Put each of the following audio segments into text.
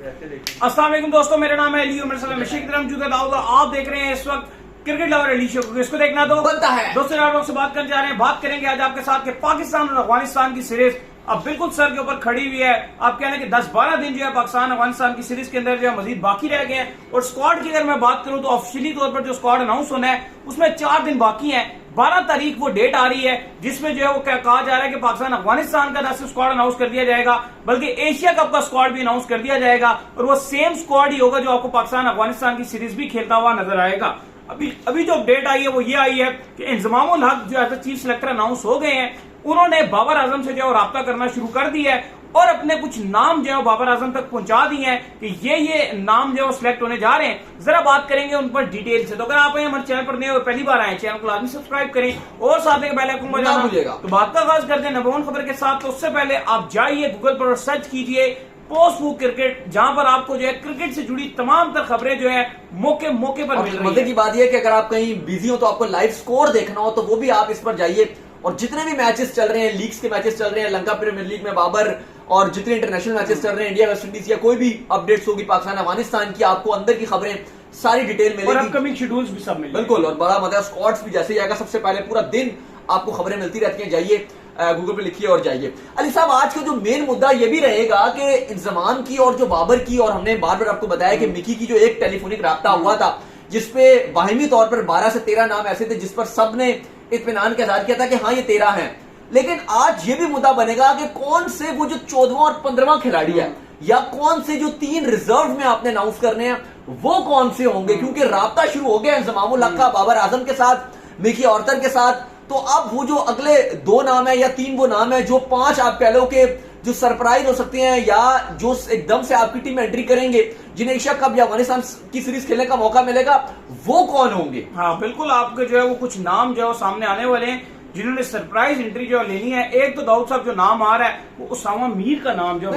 अस्सलाम वालेकुम दोस्तों, मेरा नाम है अली और मेरे साथ मशीक मौजूद है दाऊद। आप देख रहे हैं इस वक्त क्रिकेट लवर अली शो को। इसको देखना तो बनता है। दोस्तों आप लोग से बात करने जा रहे हैं, बात करेंगे आज आपके साथ कि पाकिस्तान और अफगानिस्तान की सीरीज अब बिल्कुल सर के ऊपर खड़ी हुई है। आप कह रहे हैं कि 10-12 दिन जो है पाकिस्तान अफगानिस्तान की सीरीज के अंदर जो है मजीद बाकी रह गए हैं। और स्क्वाड की अगर मैं बात करूं तो ऑफिशियली तौर पर जो स्क्वाड अनाउंस होना है उसमें 4 दिन बाकी है। 12 तारीख वो डेट आ रही है जिसमें जो है वो कहा जा रहा है कि पाकिस्तान अफगानिस्तान का न सिर्फ स्क्वाड अनाउंस कर दिया जाएगा बल्कि एशिया कप का स्क्वाड भी अनाउंस कर दिया जाएगा। और वो सेम स्क्वाड ही होगा जो आपको पाकिस्तान अफगानिस्तान की सीरीज भी खेलता हुआ नजर आएगा। अभी जो अपडेट आई है वो ये आई है कि इंजमामुल हक जो एज चीफ सेलेक्टर अनाउंस हो गए हैं। उन्होंने बाबर आजम से जो है राब्ता करना शुरू कर दिया है और अपने कुछ नाम जो है बाबर आजम तक पहुंचा दिए हैं कि ये नाम जो है सिलेक्ट होने जा रहे हैं। जरा बात करेंगे उन पर डिटेल से। तो अगर आप हमारे चैनल पर नए और पहली बार आए, चैनल को लाजमी सब्सक्राइब करें और साथ में बेल आइकन बजाना भूलिएगा। तो बात का आगाज करते हैं नंबर 1 खबर के साथ। तो उससे पहले आप जाइए गूगल पर सर्च कीजिए पोस्ट बुक क्रिकेट, जहां पर आपको जो है क्रिकेट से जुड़ी तमाम तर खबरें जो है मौके पर मिल रही है। मजे की बात यह है कि अगर आप कहीं बिजी हो तो आपको लाइव स्कोर देखना हो तो वो भी आप इस पर जाइए। और जितने भी मैचेस चल रहे हैं, लीग्स के मैचेस चल रहे हैं, लंका प्रीमियर लीग में बाबर और जितने इंटरनेशनल मैचेस चल रहे हैं, इंडिया वेस्ट इंडीज या कोई भी अपडेट्स होगी पाकिस्तान अफगानिस्तान की, आपको अंदर की खबरें सारी डिटेल मिलेगी और अपकमिंग शेड्यूल्स भी सब मिलेंगे। बिल्कुल, और बड़ा मजा स्क्वाड्स भी जैसे ही आएगा सबसे पहले पूरा दिन आपको खबरें मिलती रहती हैं। जाइए गूगल पे लिखिए और जाइए। अली साहब, आज का जो मेन मुद्दा ये भी रहेगा कि इंजमाम की और जो बाबर की, और हमने बार बार आपको बताया कि मिकी की जो एक टेलीफोनिक राब्ता हुआ था जिसपे बाहिमी तौर पर 12 से 13 नाम ऐसे थे जिस पर सबने इत्मीनान के साथ किया था कि हाँ ये 13 हैं। लेकिन आज ये भी मुद्दा बनेगा कि कौन से वो जो 14वां और 15वां खिलाड़ी है या कौन से जो 3 रिजर्व में आपने अनाउंस करने हैं वो कौन से होंगे, क्योंकि राब्ता शुरू हो गया इंजमामुल हक का बाबर आजम के साथ, मिकी औरतर के साथ। तो अब वो जो अगले 2 नाम है या 3 वो नाम है जो 5 आप कह लो कि जो सरप्राइज हो सकते हैं या जो एकदम से आपकी टीम में एंट्री करेंगे, जिन्हें एशिया कप या अफगानिस्तान की सीरीज खेलने का मौका मिलेगा, वो कौन होंगे? हाँ बिल्कुल, आपके जो है वो कुछ नाम जो है सामने आने वाले हैं जिन्होंने सरप्राइज एंट्री जो लेनी है। एक तो दाऊद साहब जो नाम आ रहा है वो उसामा मीर का नाम जो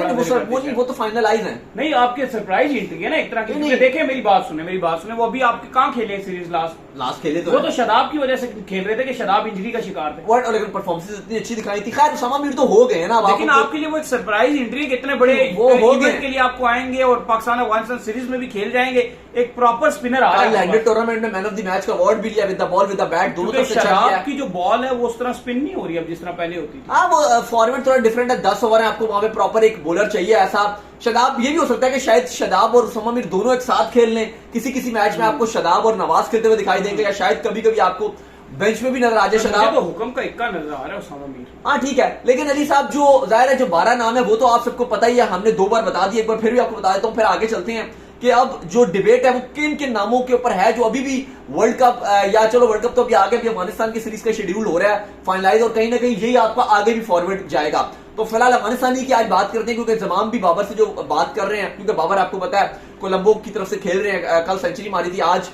वो तो फाइनलाइज है। नहीं, आपके सरप्राइज एंट्री है ना एक तरह की। देखिए मेरी बात सुने, वो अभी आपके कहाँ खेले सीरीज लास्ट खेले तो वो तो शदाब की वजह से खेल रहे थे कि शदाब इंजरी का शिकार थे। लेकिन परफॉर्मेंस इतनी अच्छी दिखाई थी। खैर उसामा मीर तो हो गए ना, लेकिन आपके लिए वो एक सरप्राइज एंट्री इतने बड़े वो हो गए के लिए आपको आएंगे और पाकिस्तान अफगानिस्तान सीरीज में भी खेल जाएंगे। एक प्रॉपर स्पिनर आ रहा है। टूर्नामेंट में मैन ऑफ द मैच का अवार्ड भी लिया, with the ball with the bat, दोनों तरफ से शदाब की जो बॉल है वो उस तरह स्पिन नहीं हो रही अब जिस तरह पहले होती थी। हाँ, वो फॉर्मेट थोड़ा डिफरेंट है। 10 ओवर है, आपको वहां पे प्रॉपर एक बॉलर चाहिए ऐसा। शदाब, ये भी हो सकता है कि शायद शदाब और उसामा मीर दोनों एक साथ खेल लें। किसी मैच में आपको शदाब और नवाज खेलते हुए दिखाई देंगे या शायद कभी कभी आपको बेंच में भी नजर आ जाए शदाब। तो हुक्म का इक्का नजर आ रहा है उसामा मीर। हाँ ठीक है, लेकिन अली साहब जो जाहिर है जो 12 नाम है वो तो आप सबको पता ही है, हमने 2 बार बता दिया, एक बार फिर भी आपको बता देता हूँ। फिर आगे चलते हैं कि अब जो डिबेट है वो किन किन नामों के ऊपर है जो अभी भी वर्ल्ड कप या चलो वर्ल्ड कप तो अभी आगे भी अफगानिस्तान की सीरीज का शेड्यूल हो रहा है फाइनलाइज, और कहीं ना कहीं यही आपका आगे भी फॉरवर्ड जाएगा। तो फिलहाल अफगानिस्तानी की आज बात करते हैं क्योंकि इंजमाम भी बाबर से जो बात कर रहे हैं, क्योंकि बाबर आपको पता है कोलंबो की तरफ से खेल रहे हैं। कल सेंचुरी मारी थी, आज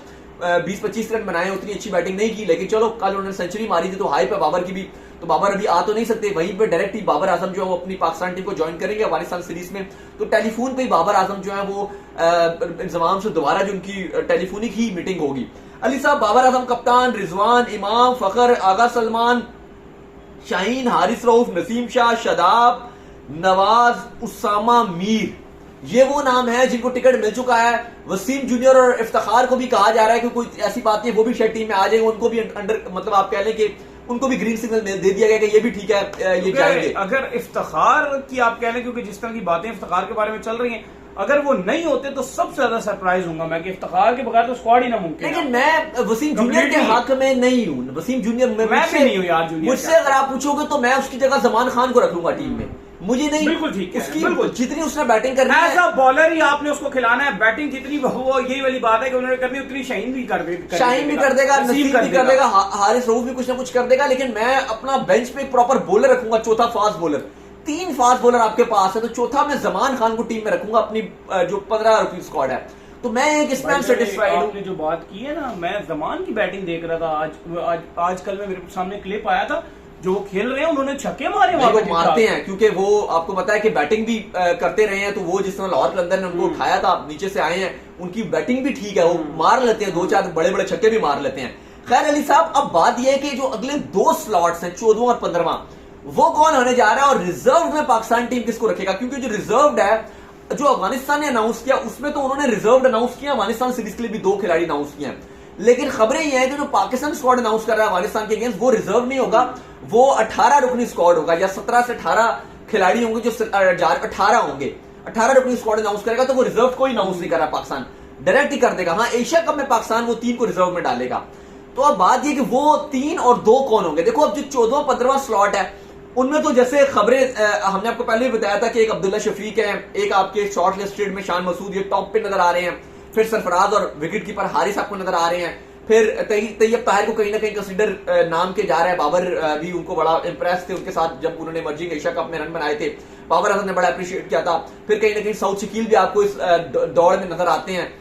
20-25 रन बनाए, उतनी अच्छी बैटिंग नहीं की, लेकिन चलो कल उन्होंने सेंचुरी मारी थी तो हाई पे बाबर की भी। तो बाबर अभी आ तो नहीं सकते, वहीं पे डायरेक्ट ही बाबर आजम जो है वो अपनी पाकिस्तान टीम को ज्वाइन करेंगे अफगानिस्तान सीरीज में। तो टेलीफोन पे ही बाबर आजम जो है वो इंजमाम से दोबारा जो उनकी टेलीफोनिक ही मीटिंग होगी। अली साहब, बाबर आजम कप्तान, रिजवान, इमाम, फखर, आगा सलमान, शाहीन, हारिस रऊफ, नसीम शाह, शदाब, नवाज, उसामा मीर, ये वो नाम है जिनको टिकट मिल चुका है। वसीम जूनियर और इफ्तिखार को भी कहा जा रहा है कि कोई ऐसी बात नहीं, वो भी शायद टीम में आ जाएंगे, उनको भी अंडर मतलब आप कह लें कि उनको भी ग्रीन सिग्नल दे दिया गया कि ये भी ठीक है, ये जाएंगे। अगर इफ्तिखार की आप कह लें, क्योंकि जिस तरह की बातें इफ्तिखार के बारे में चल रही हैं, अगर वो नहीं होते तो सबसे ज्यादा सरप्राइज होगा मैं कि इफ्तिखार के बगैर तो स्क्वाड ही ना मुमकिन। लेकिन मैं वसीम जूनियर के हक में नहीं हूँ। वसीम जूनियर मैं भी नहीं हूँ यार। जूनियर मुझसे अगर आप पूछोगे तो मैं उसकी जगह जमान खान को रख लूंगा टीम में। मुझे नहीं, बिल्कुल ठीक है, उसकी बिल्कुल जितनी उसने बैटिंग करनी है, ऐसा बॉलर ही आपने उसको खिलाना है। बैटिंग जितनी वो यही वाली बात है कि उन्होंने करनी उतनी शाहीन भी कर देगा, शाहीन भी कर देगा, नसीम भी कर देगा, हारिस रऊफ भी कुछ ना कुछ कर देगा। लेकिन मैं अपना बेंच पे एक प्रॉपर बॉलर रखूंगा, चौथा फास्ट बॉलर। 3 फास्ट बॉलर आपके पास है तो चौथा मैं जमान खान को टीम में रखूंगा अपनी जो 15 रुपये स्क्वाड है। तो मैं एक इसमें सेटिस्फाइड हूं। आपने जो बात की है ना, मैं जमान की बैटिंग देख रहा था आज कल में मेरे सामने क्लिप आया था, जो खेल रहे हैं उन्होंने छक्के मारे। वो मारते हैं क्योंकि वो आपको पता है कि बैटिंग भी करते रहे हैं। तो वो जिस तरह लाहौर कलंदर ने उनको उठाया था, नीचे से आए हैं, उनकी बैटिंग भी ठीक है, वो मार लेते हैं, 2-4 बड़े बड़े छक्के भी मार लेते हैं। खैर अली साहब, अब बात यह है कि जो अगले 2 स्लॉट्स हैं 14वां और 15वां, वो कौन होने जा रहा है और रिजर्व में पाकिस्तान टीम किसको रखेगा? क्योंकि जो रिजर्व है जो अफगानिस्तान ने अनाउंस किया उसमें तो उन्होंने रिजर्व अनाउंस किया, अफगानिस्तान सीरीज के लिए भी 2 खिलाड़ी अनाउंस किए हैं, लेकिन खबरें ये हैं कि जो पाकिस्तान स्क्वाड अनाउंस कर रहा है अफगानिस्तान के अगेंस्ट वो रिजर्व नहीं होगा, वो 18 रुकनी स्क्वाड होगा या 17 से 18 खिलाड़ी होंगे जो 18 होंगे, 18 रुकनी स्क्वाड अनाउंस करेगा, तो वो रिजर्व कोई अनाउंस नहीं कर रहा पाकिस्तान, डायरेक्ट ही कर देगा। हाँ, एशिया कप में पाकिस्तान वो 3 को रिजर्व में डालेगा। तो अब बात ये कि वो 3 और 2 कौन होंगे। देखो अब जो 14वां-15वां स्लॉट है उनमें तो जैसे खबरें हमने आपको पहले भी बताया था कि एक अब्दुल्ला शफीक है, एक आपके शॉर्ट लिस्टेड में शान मसूद, ये टॉप पे नजर आ रहे हैं, फिर सरफराज और विकेट कीपर हारिस आपको नजर आ रहे हैं, फिर तैयब ताहिर को कहीं ना कहीं कंसिडर नाम के जा रहा है। बाबर भी उनको बड़ा इंप्रेस थे उनके साथ जब उन्होंने इमर्जिंग एशिया कप में रन बनाए थे, बाबर अजम ने बड़ा अप्रिशिएट किया था। फिर कहीं ना कहीं साउथ शकील भी आपको इस दौड़ में नजर आते हैं,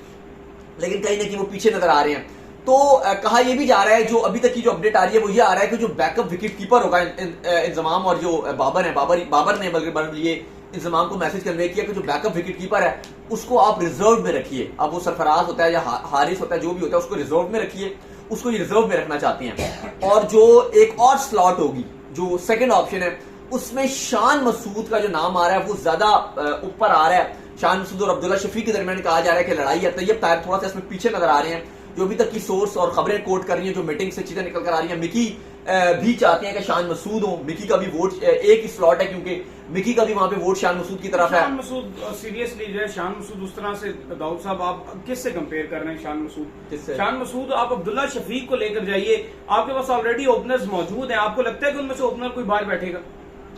लेकिन कहीं ना कहीं वो पीछे नजर आ रहे हैं। तो कहा यह भी जा रहा है, जो अभी तक की जो अपडेट आ रही है वो ये आ रहा है कि जो बैकअप विकेट कीपर होगा इंजमाम और जो बाबर है, बाबर ने बल्कि ये इंजमाम को मैसेज कन्वे किया कि जो बैकअप विकेट कीपर है उसको आप रिजर्व में रखिए। अब वो सरफराज होता है या हारिस होता है, जो भी होता है उसको रिजर्व में रखिए, उसको ये रिजर्व में रखना चाहते हैं। और जो एक और स्लॉट होगी, जो सेकंड ऑप्शन है, उसमें शान मसूद का जो नाम आ रहा है वो ज्यादा ऊपर आ रहा है। शान मसूद और अब्दुल्ला शफीक के दरमियान कहा जा रहा है कि लड़ाई है। तैयब ताहिर थोड़ा सा इसमें पीछे नजर आ रहे हैं, जो अभी तक की सोर्स और खबरें कोट कर रही हैं, जो मीटिंग से चीजें निकल कर आ रही हैं। मिकी भी चाहते हैं कि शान मसूद हो, मिकी का भी वोट एक ही स्लॉट है क्योंकि मिकी का भी वहां पे वोट शान मसूद की तरफ है। शान मसूद सीरियसली जो है, शान मसूद उस तरह से दाऊद साहब आप किससे कंपेयर कर रहे हैं? शान मसूद किससे? शान मसूद आप अब्दुल्ला शफीक को लेकर जाइए, आपके पास ऑलरेडी ओपनर्स मौजूद हैं, आपको लगता है कि उनमें से ओपनर कोई बाहर बैठेगा?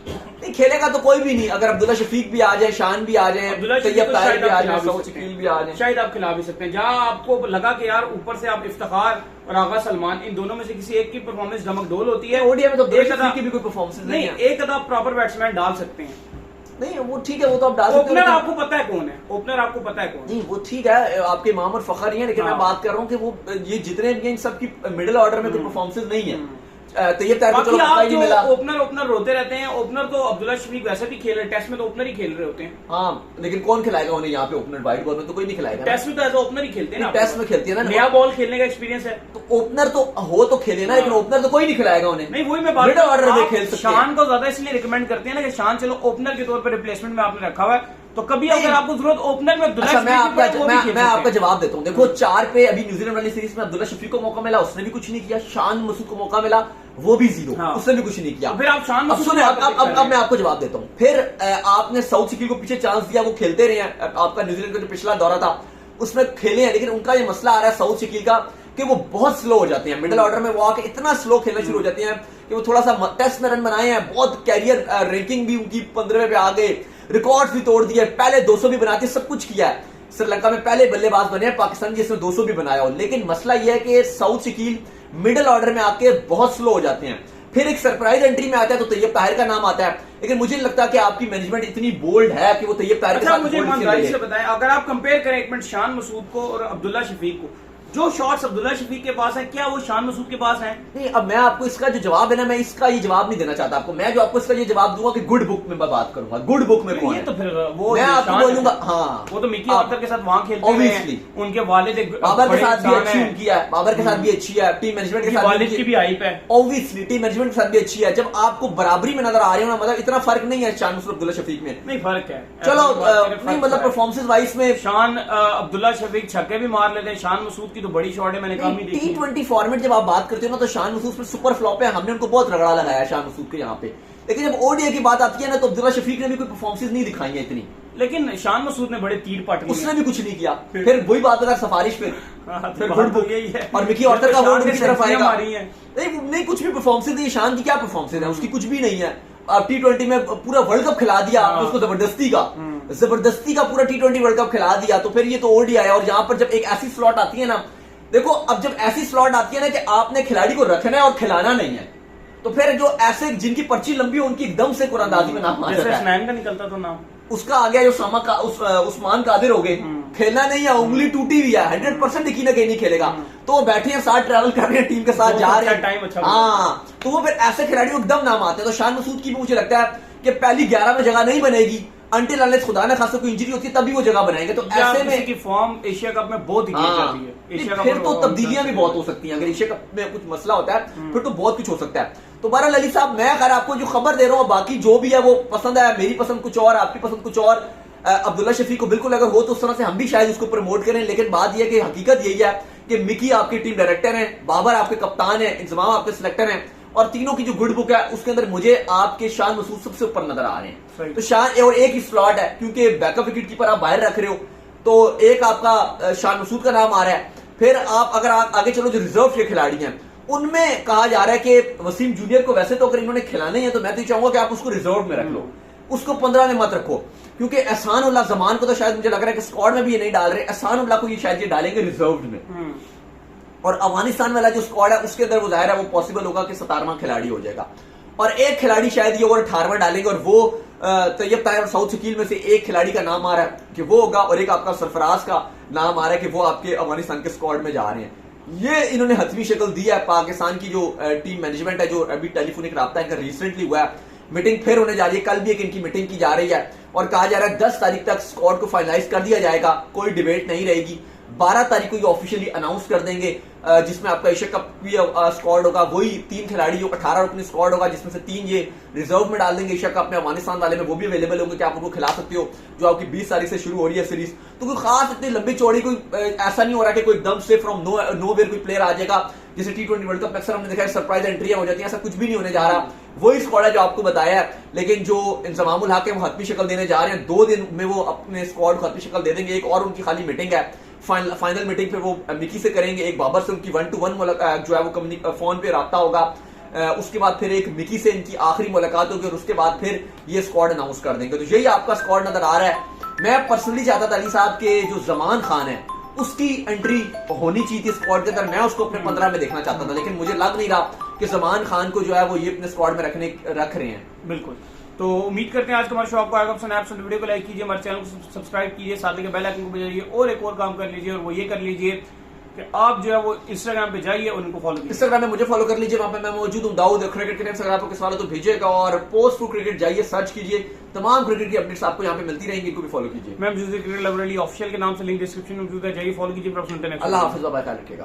नहीं, खेलेगा तो कोई भी नहीं। अगर अब्दुल्ला शफीक भी आ जाए, शान भी आ जाए, तैयब ताहिर भी आ जाए, साउथ शकील भी आ जाए, शायद आप खिला भी सकते हैं। जहां आपको लगा कि यार ऊपर से आप इफ्तिखार और आगा सलमान, इन दोनों में से किसी एक की परफॉर्मेंस धमकदोल होती है, ओडीआई में तो एक शफीक की भी कोई परफॉर्मेंस नहीं है। एक अदा प्रॉपर बैट्समैन डाल सकते हैं। नहीं, वो ठीक है, वो तो आप डाल सकते हैं। ओपनर आपको पता है कौन है? ओपनर आपको पता है कौन? नहीं, वो ठीक है, आपके इमाम और फखर ही है, लेकिन मैं बात कर रहा हूँ कि वो ये जितने भी इन सबकी मिडिल ऑर्डर में कोई परफॉर्मेंस नहीं है। तैयब ताहिर को चलो मौका ही नहीं मिला। ओपनर रोते रहते हैं। ओपनर तो अब्दुल्ला शफीक वैसे भी खेल रहे, टेस्ट में तो ओपनर ही खेल रहे होते हैं। हाँ, लेकिन कौन खिलाएगा उन्हें यहाँ पे ओपनर? वाइट बॉल में तो कोई नहीं खिलाएगा। टेस्ट में तो ऐसा ओपनर ही खेलते हैं ना, टेस्ट में खेलती है ना, नया बॉल खेलने का एक्सपीरियंस है, तो ओपनर तो हो तो खेले ना, लेकिन ओपनर तो कोई नहीं खिलाएगा उन्हें। नहीं, वही मैं बात मिडिल ऑर्डर में खेल सकते हैं। शान को ज्यादा इसलिए रिकमेंड करते हैं ना कि शान चलो ओपनर के तौर पर रिप्लेसमेंट में आपने रखा हुआ है, तो कभी अगर आपको जरूरत ओपनर में अच्छा, मैं आपका जवाब देता हूँ। देखो 4 पे अभी न्यूजीलैंड वाली सीरीज में अब्दुल्ला शफीक को मौका मिला, उसने भी कुछ नहीं किया। शान मसूद को मौका मिला, वो भी 0, हाँ। उसने भी कुछ नहीं किया। तो फिर आप शान मसूद सुने, अब मैं आपको जवाब देता हूँ। फिर आपने साउथ शकील को पीछे चांस दिया, वो खेलते रहे हैं। आपका न्यूजीलैंड का जो पिछला दौरा था उसमें खेले हैं, लेकिन उनका ये मसला आ रहा है साउथ शकील का कि वो बहुत स्लो हो जाते हैं मिडिल ऑर्डर में। वो आके इतना स्लो खेलना शुरू हो जाते हैं कि वो थोड़ा सा टेस्ट में रन बनाए हैं, बहुत कैरियर रैंकिंग भी उनकी 15वें पे आ गए, रिकॉर्ड भी तोड़ दिए, पहले 200 भी बनाते, सब कुछ किया है। श्रीलंका में पहले बल्लेबाज बने हैं पाकिस्तान जिसने 200 भी बनाया हो, लेकिन मसला यह है कि साउथ शकील मिडिल ऑर्डर में आके बहुत स्लो हो जाते हैं। फिर एक सरप्राइज एंट्री में आता है तो तैयब ताहिर का नाम आता है, लेकिन मुझे नहीं लगता कि आपकी मैनेजमेंट इतनी बोल्ड है कि वो तैयब ताहिर के साथ मुझे ईमानदारी से बताएं, अगर आप कंपेयर करें एक मिनट शान मसूद को और अब्दुल्ला शफीक को, जो शॉट्स अब्दुल्ला शफीक के पास है क्या वो शान मसूद के पास है? नहीं, अब मैं आपको इसका जो जवाब है ना, मैं इसका ये जवाब नहीं देना चाहता आपको। मैं जो आपको इसका ये जवाब दूंगा कि गुड बुक में मैं बात करूंगा, गुड बुक में कौन है, तो फिर वो मैं आपको बोलूंगा। हाँ, वो तो मिकी आर्चर के साथ वहां खेलते हैं, उनके वालिद बाबर के साथ भी अच्छी उनकी है, बाबर के साथ भी अच्छी है, टीम मैनेजमेंट के साथ वालिद की भी हाइप है, ऑब्वियसली टीम मैनेजमेंट के साथ भी अच्छी है। जब आपको बराबरी में नजर आ रहे हो ना, मतलब इतना फर्क नहीं है शान मसूद अब्दुल्ला शफीक में। नहीं, फर्क है। चलो नहीं, मतलब परफॉर्मेंस वाइज में शान अब्दुल्ला शफीक छक्के भी मार लेते हैं, शान मसूद की तो बड़ी शॉट है, मैंने कम ही देखी। T20 फॉर्मेट जब आप बात करते हो ना, तो शान मसूद पर सुपर फ्लॉप है, हमने उनको बहुत रगड़ा लगाया शान मसूद के यहाँ पे। लेकिन जब ओडीआई की बात आती है ना, तो अब्दुल्ला शफीक ने भी कोई परफॉर्मेंस नहीं दिखाई है इतनी, लेकिन शान मसूद ने बड़े तीर पाट, उसने भी कुछ नहीं किया। फिर वही बात अगर सफारिश फिर गुड बुक यही है, और मिकी आर्चर का वोट उनकी तरफ आएगा। नहीं, कुछ भी परफॉर्मेंस नहीं। शान की क्या परफॉर्मेंस है, उसकी कुछ भी नहीं है। अब T20 में पूरा वर्ल्ड कप खिला दिया उसको, जबरदस्ती का पूरा T20 वर्ल्ड कप खिला दिया। तो फिर ये तो ओडीआई है, और यहाँ पर जब एक ऐसी स्लॉट आती है ना, देखो अब जब ऐसी स्लॉट आती है ना कि आपने खिलाड़ी को रखना है और खिलाना नहीं है, तो फिर जो ऐसे जिनकी पर्ची लंबी हो उनकी एकदम से कुरानंदाजी में नाम आ जाता है। स्नैन का निकलता तो नाम उसका आ गया, जो सामा का उस्मान कादिर हो गए, खेलना नहीं है, उंगली टूटी हुई है, 100% यकीन कहीं नहीं खेलेगा, तो वो बैठे हैं साथ, ट्रैवल कर रहे हैं, टीम के साथ जा रहे हैं। हाँ, तो वो फिर ऐसे खिलाड़ियों एकदम नाम आते हैं। तो शान मसूद की भी मुझे लगता है कि पहली 11 में जगह नहीं बनेगी, अंटिल अनलेस खुदा ने खासा कोई इंजरी होती है तभी वो जगह बनाएंगे। तो ऐसे में की फॉर्म एशिया कप में बहुत फिर तो तब्दीलियां भी बहुत हो सकती हैं। अगर एशिया कप में कुछ मसला होता है फिर तो बहुत कुछ हो सकता है। तो बहरहाल अली साहब, मैं अगर आपको जो खबर दे रहा हूँ, बाकी जो भी है वो पसंद है, मेरी पसंद कुछ और, आपकी पसंद कुछ और, अब्दुल्ला शफी को बिल्कुल अगर हो तो उस तरह से हम भी शायद उसको प्रमोट करें, लेकिन बात यह है कि हकीकत यही है कि मिकी आपकी टीम डायरेक्टर है, बाबर आपके कप्तान है, इंजमाम आपके सिलेक्टर हैं, और तीनों की जो गुड बुक है उसके अंदर मुझे आपके शान मसूद सबसे ऊपर नजर आ रहे हैं। तो शान और एक ही स्लॉट है, क्योंकि बैकअप विकेट कीपर आप बाहर रख रहे हो, तो एक आपका शान मसूद का नाम आ रहा है। फिर आप अगर आप आगे चलो, जो रिजर्व के खिलाड़ी हैं उनमें कहा जा रहा है कि वसीम जूनियर को वैसे तो अगर इन्होंने खिलाने हैं तो मैं तो चाहूंगा कि आप उसको रिजर्व में रख लो, उसको 15 में मत रखो, क्योंकि एहसान उल्लाह जमान को तो शायद मुझे लग रहा है कि स्क्वाड में भी ये नहीं डाल रहे, एहसान उल्लाह को ये शायद ये डालेंगे रिजर्व में। और अफगानिस्तान वाला जो स्क्वाड है उसके अंदर वो जाहिर है वो पॉसिबल होगा कि 17वां खिलाड़ी हो जाएगा, और एक खिलाड़ी शायद ये ओवर 18वां डालेंगे, और वो तैयब ताहिर और साउथ शकील में से एक खिलाड़ी का नाम आ रहा है कि वो होगा, और एक आपका सरफराज का नाम आ रहा है कि वो आपके अफगानिस्तान के स्क्वाड में जा रहे हैं। ये इन्होंने हतमी शक्ल दी है। पाकिस्तान की जो टीम मैनेजमेंट है, जो अभी टेलीफोनिक राब्ता इनका रिसेंटली हुआ है, मीटिंग फिर होने जा रही है, कल भी एक इनकी मीटिंग की जा रही है, और कहा जा रहा है 10 तारीख तक स्क्वाड को फाइनलाइज कर दिया जाएगा, कोई डिबेट नहीं रहेगी। 12 तारीख को ये ऑफिशियली अनाउंस कर देंगे, जिसमें आपका एशिया कप भी स्क्वाड होगा, वही 3 खिलाड़ी जो 18 रुकनी स्क्वाड होगा, जिसमें से 3 ये रिजर्व में डाल देंगे एशिया कप में। अफगानिस्तान वाले में वो भी अवेलेबल होंगे कि आप उनको खिला सकते हो, जो आपकी 20 तारीख से शुरू हो रही है सीरीज। तो कोई खास इतनी लंबी चौड़ी कोई ऐसा नहीं हो रहा कि कोई एकदम से फ्रॉम नोवेयर कोई प्लेयर आ जाएगा, जैसे T20 वर्ल्ड कप में अक्सर हमने देखा है सरप्राइज एंट्रियां हो जाती हैं, ऐसा कुछ भी नहीं होने जा रहा। वही स्क्वाड है जो आपको बताया है, लेकिन जो इंजमामुल हक है वो हतमी शक्ल देने जा रहे हैं। 2 दिन में वो अपने स्क्वाड को हतमी शक्ल दे देंगे। एक और उनकी खाली मीटिंग है, फाइनल मीटिंग फिर वो मिकी से करेंगे, एक बाबर से उनकी 1-to-1 जो है वो फोन पे राब्ता होगा, उसके बाद फिर एक मिकी से इनकी आखिरी मुलाकात होगी, और उसके बाद फिर ये स्क्वाड अनाउंस कर देंगे। तो यही आपका स्क्वाड नजर आ रहा है। मैं पर्सनली चाहता था अली साहब के जो जमान खान है उसकी एंट्री होनी चाहिए थी स्क्वाड के अंदर, मैं उसको अपने 15 में देखना चाहता था, लेकिन मुझे लग नहीं रहा कि जमान खान को जो है वो ये अपने स्क्वाड में रख रहे हैं। बिल्कुल, तो उम्मीद करते हैं आज का हमारा शो आपको आएगा पसंद आया। वीडियो को लाइक कीजिए, हमारे चैनल को सब्सक्राइब कीजिए, साथ ही बेल आइकन को बजाइए, और एक और काम कर लीजिए, और वो ये कर लीजिए कि आप जो है वो इंस्टाग्राम पे जाइए और उनको फॉलो कीजिए। इंस्टाग्राम में मुझे फॉलो कर लीजिए, वहां पे मैं मौजूद हूँ, दाऊद क्रिकेट के नाम से। अगर आपको किस वाले तो भेजिएगा, और पोस्ट फॉर क्रिकेट जाइए, सर्च कीजिए, तमाम क्रिकेट की अपडेट्स आपको यहाँ पे मिलती रहेंगी, इनको भी फॉलो कीजिए। मैं क्रिकेट लवर अली ऑफिशियल के नाम से लिंक डिस्क्रिप्शन में मौजूद है, जाइए फॉलो कीजिए। अल्लाह हाफिज़, बाय, ख्याल रखिएगा।